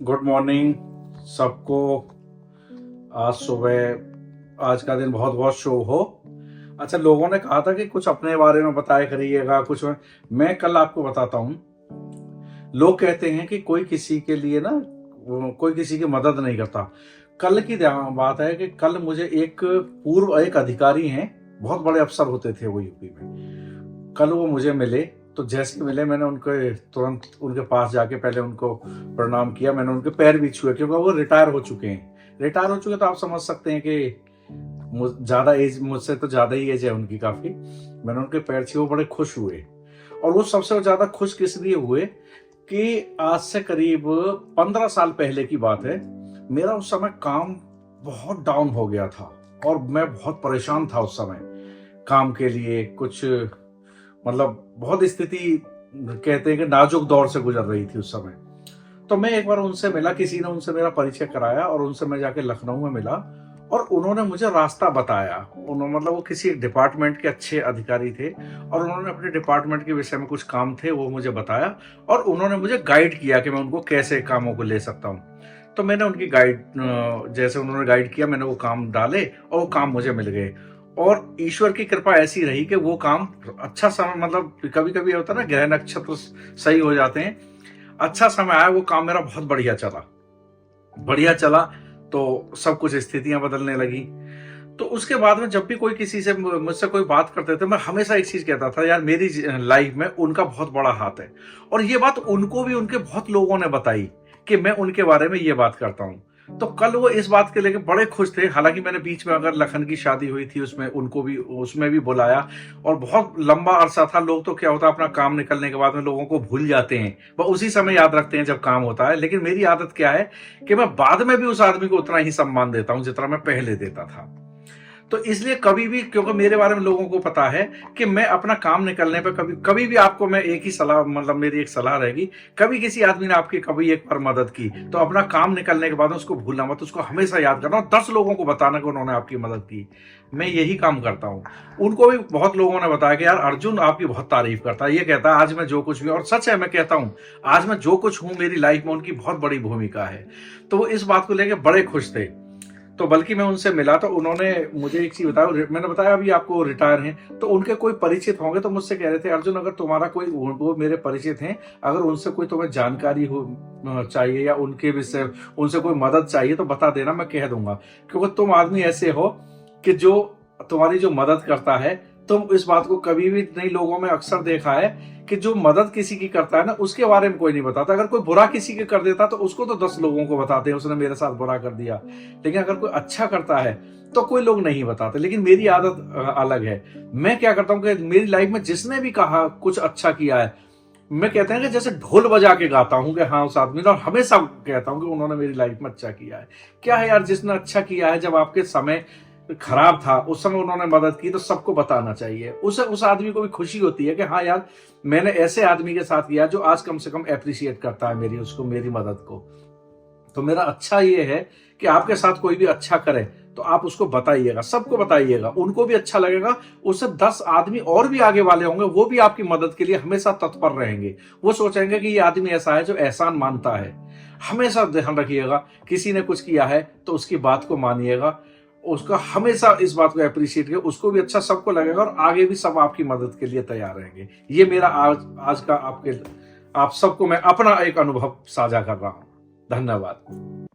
Good morning सबको। आज सुबह आज का दिन बहुत बहुत शुभ हो। अच्छा, लोगों ने कहा था कि कुछ अपने बारे में बताया करिएगा कुछ। मैं कल आपको बताता हूँ। लोग कहते हैं कि कोई किसी के लिए ना कोई किसी की मदद नहीं करता। कल की बात है कि कल मुझे एक अधिकारी हैं, बहुत बड़े अफसर होते थे वो यूपी में। कल वो मुझे मिले, तो जैसे मिले मैंने उनके तुरंत उनके पास जाके पहले उनको प्रणाम किया। मैंने उनके पैर भी छुए क्योंकि वो रिटायर हो चुके हैं। रिटायर हो चुके तो आप समझ सकते हैं कि ज्यादा एज, मुझसे तो ज्यादा ही एज है उनकी काफी। मैंने उनके पैर छुए, वो बड़े खुश हुए। और वो सबसे ज्यादा खुश किस लिए हुए कि आज से करीब 15 साल पहले की बात है। मेरा उस समय काम बहुत डाउन हो गया था और मैं बहुत परेशान था उस समय। काम के लिए कुछ मतलब बहुत स्थिति, कहते हैं कि नाजुक दौर से गुजर रही थी उस समय। तो मैं एक बार उनसे मिला, किसी ने उनसे मेरा परिचय कराया और उनसे मैं जाके लखनऊ में मिला और उन्होंने मुझे रास्ता बताया। उन्होंने मतलब वो किसी डिपार्टमेंट के अच्छे अधिकारी थे और उन्होंने अपने डिपार्टमेंट के विषय में कुछ काम थे वो मुझे बताया और उन्होंने मुझे गाइड किया कि मैं उनको कैसे कामों को ले सकता हूँ। तो मैंने उनकी जैसे उन्होंने गाइड किया मैंने वो काम डाले और वो काम मुझे मिल गए। और ईश्वर की कृपा ऐसी रही कि वो काम अच्छा समय, मतलब कभी कभी होता है ना ग्रह नक्षत्र सही हो जाते हैं। अच्छा समय आया, वो काम मेरा बहुत बढ़िया चला। बढ़िया चला तो सब कुछ स्थितियां बदलने लगी। तो उसके बाद में जब भी कोई किसी से मुझसे कोई बात करते थे, मैं हमेशा एक चीज कहता था, यार मेरी लाइफ में उनका बहुत बड़ा हाथ है। और ये बात उनको भी उनके बहुत लोगों ने बताई कि मैं उनके बारे में ये बात करता हूँ। तो कल वो इस बात के लेके बड़े खुश थे। हालांकि मैंने बीच में अगर लखन की शादी हुई थी उसमें उनको भी उसमें भी बुलाया और बहुत लंबा अरसा था। लोग तो क्या होता है अपना काम निकलने के बाद में लोगों को भूल जाते हैं, वह उसी समय याद रखते हैं जब काम होता है। लेकिन मेरी आदत क्या है कि मैं बाद में भी उस आदमी को उतना ही सम्मान देता हूं जितना मैं पहले देता था। तो इसलिए कभी भी, क्योंकि मेरे बारे में लोगों को पता है कि मैं अपना काम निकलने पे कभी कभी भी, आपको मैं एक ही सलाह, मतलब मेरी एक सलाह रहेगी, कभी किसी आदमी ने आपकी कभी एक बार मदद की तो अपना काम निकलने के बाद उसको भूलना मत, उसको हमेशा याद करना और 10 लोगों को बताना कि उन्होंने आपकी मदद की। मैं यही काम करता हूँ। उनको भी बहुत लोगों ने बताया कि यार अर्जुन आपकी बहुत तारीफ करता है, ये कहता है आज मैं जो कुछ भी, और सच है मैं कहता हूँ आज मैं जो कुछ हूं मेरी लाइफ में उनकी बहुत बड़ी भूमिका है। तो वो इस बात को लेकर बड़े खुश थे। तो बल्कि मैं उनसे मिला तो उन्होंने मुझे एक चीज बताया। मैंने बताया अभी आपको रिटायर हैं, तो उनके कोई परिचित होंगे तो मुझसे कह रहे थे अर्जुन अगर तुम्हारा कोई, वो मेरे परिचित हैं, अगर उनसे कोई तुम्हें जानकारी हो चाहिए या उनके विषय उनसे कोई मदद चाहिए तो बता देना, मैं कह दूंगा। क्योंकि तुम आदमी ऐसे हो कि जो तुम्हारी जो मदद करता है, तुम इस बात को कभी भी नहीं, लोगों में अक्सर देखा है कि जो मदद किसी की करता है ना उसके बारे में कोई नहीं बताता। अगर कोई बुरा किसी के कर देता तो उसको तो 10 लोगों को बताते हैं उसने मेरे साथ बुरा कर दिया। लेकिन अगर कोई अच्छा करता है तो कोई लोग नहीं बताते। लेकिन मेरी आदत अलग है। मैं क्या करता हूं कि मेरी लाइफ में जिसने भी कहा कुछ अच्छा किया है, मैं कहते हैं कि जैसे ढोल बजा के गाता हूं कि हाँ उस आदमी ने, और हमेशा कहता हूं कि उन्होंने मेरी लाइफ में अच्छा किया है। क्या है यार, जिसने अच्छा किया है, जब आपके समय खराब था उस समय उन्होंने मदद की तो सबको बताना चाहिए। उस आदमी को भी खुशी होती है कि हाँ यार मैंने ऐसे आदमी के साथ किया जो आज कम से कम अप्रिशिएट करता है मेरी मदद को। तो मेरा अच्छा ये है कि आपके साथ कोई भी अच्छा करे तो आप उसको बताइएगा, सबको बताइएगा, उनको भी अच्छा लगेगा। उससे 10 आदमी और भी आगे वाले होंगे, वो भी आपकी मदद के लिए हमेशा तत्पर रहेंगे। वो सोचेंगे कि ये आदमी ऐसा है जो एहसान मानता है। हमेशा ध्यान रखिएगा, किसी ने कुछ किया है तो उसकी बात को मानिएगा, उसका हमेशा इस बात को अप्रिशिएट किया, उसको भी अच्छा, सबको लगेगा और आगे भी सब आपकी मदद के लिए तैयार रहेंगे। ये मेरा आज का आप सबको मैं अपना एक अनुभव साझा कर रहा हूं। धन्यवाद।